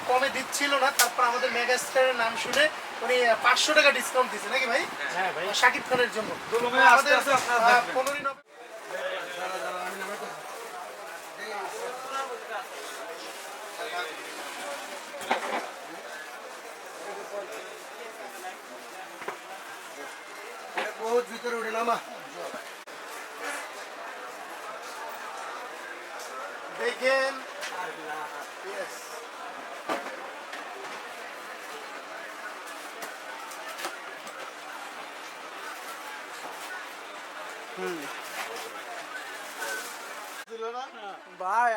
কমে দিচ্ছিল না, তারপর আমাদের মেগাস্টারের নাম শুনে উনি 500 টাকা ডিসকাউন্ট দিচ্ছে নাকি ভাই? হ্যাঁ ভাই, শাকিব খানের জন্য। আমাদের 15ই নভেম্বর বহুত ভিতরে উঠে নামা দেখেন। Yes. ভাই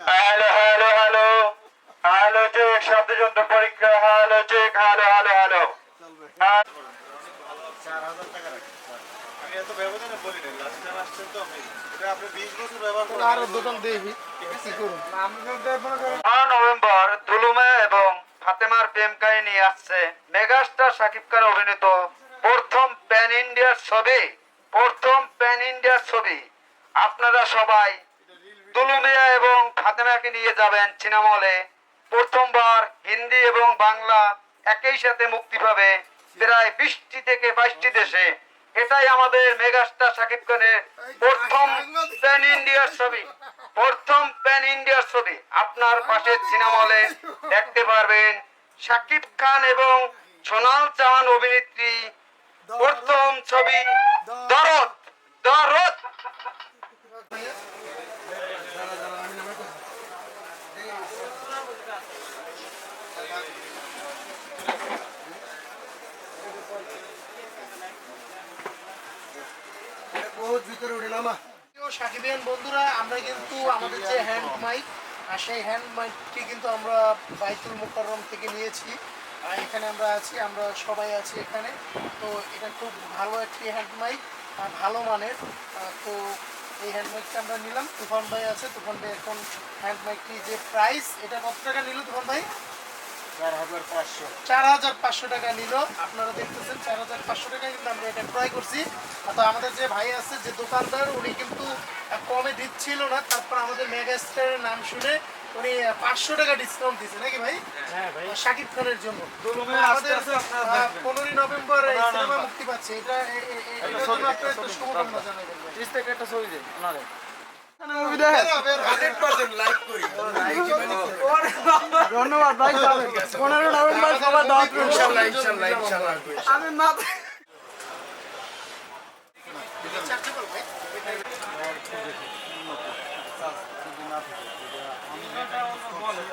hello hello hello hello check, শব্দযন্ত্র পরীক্ষা, hello check, hello hello hello. চলবে। 4000 টাকা রাখি। আমি এত ব্যবধানে বলি না, লাস্ট টাইম আসছেন তো আমি এটা আপনি 20 বছর ব্যবহার করেন। আরো দোকান দেখি কি করুন। 9 নভেম্বর দুলুমে এবং ফাতেমার প্রেম কাহিনী আসছে মেগাস্টার শাকিব খান অভিনীত প্রথম প্যান ইন্ডিয়ার ছবি। আপনারা সবাই দুলুমিয়া এবং ফাতেমাকে নিয়ে যাবেন সিনেমা হলে। প্রথমবার হিন্দি এবং বাংলা একই সাথে মুক্তি পাবে প্রায় 20টি থেকে 22টি দেশে। এটাই আমাদের মেগাস্টার শাকিব খানের প্রথম প্যান ইন্ডিয়ার ছবি। আপনার পাশের সিনেমা হলে দেখতে পারবেন শাকিব খান এবং সোনাল চাওয়ান অভিনেত্রী প্রথম ছবি দরদ। বহুত ভিতরে উঠে নামা সাকিবিয়ান বন্ধুরা, আমরা কিন্তু আমাদের যে হ্যান্ড মাইক, সেই হ্যান্ড মাইকটি কিন্তু আমরা বাইতুল মুকাররম থেকে নিয়েছি। এখানে আমরা আছি, আমরা সবাই আছি এখানে। তো এটা খুব ভালো একটি হ্যান্ড মাইক, ভালো মানের। তো এই হ্যান্ড মাইকটা আমরা নিলাম। তুফান ভাই আছে, তুফান ভাই এখন হ্যান্ড মাইকটি যে প্রাইস, এটা কত টাকা নিল তুফান ভাই? 4500 টাকা নিল। আপনারা দেখতেছেন 4500 টাকা কিন্তু আমরা এটা ক্রয় করছি। তো আমাদের যে ভাই আছে, যে দোকানদার, উনি কিন্তু কমে দিচ্ছিল না, তারপর আমাদের মেগাস্টারের নাম শুনে উনি 500 টাকা ডিসকাউন্ট দিচ্ছে নাকি ভাই? হ্যাঁ ভাই, শাকিব খানের জন্য। আমাদের আমাদের 15ই নভেম্বর এই সিনেমা মুক্তি পাচ্ছে। এটা এটার জন্য আপনার একটু শুভকামনা জানাবেন ভাই। 30 থেকে একটা ছবি দেন ওনারে। মুভি দেখে 100% লাইক করি। ধন্যবাদ ভাই। 15 নভেম্বর সবাই দাওয়াত করুন। ইনশাআল্লাহ ইনশাআল্লাহ। আমি না চার্জেবল ভাই? বলে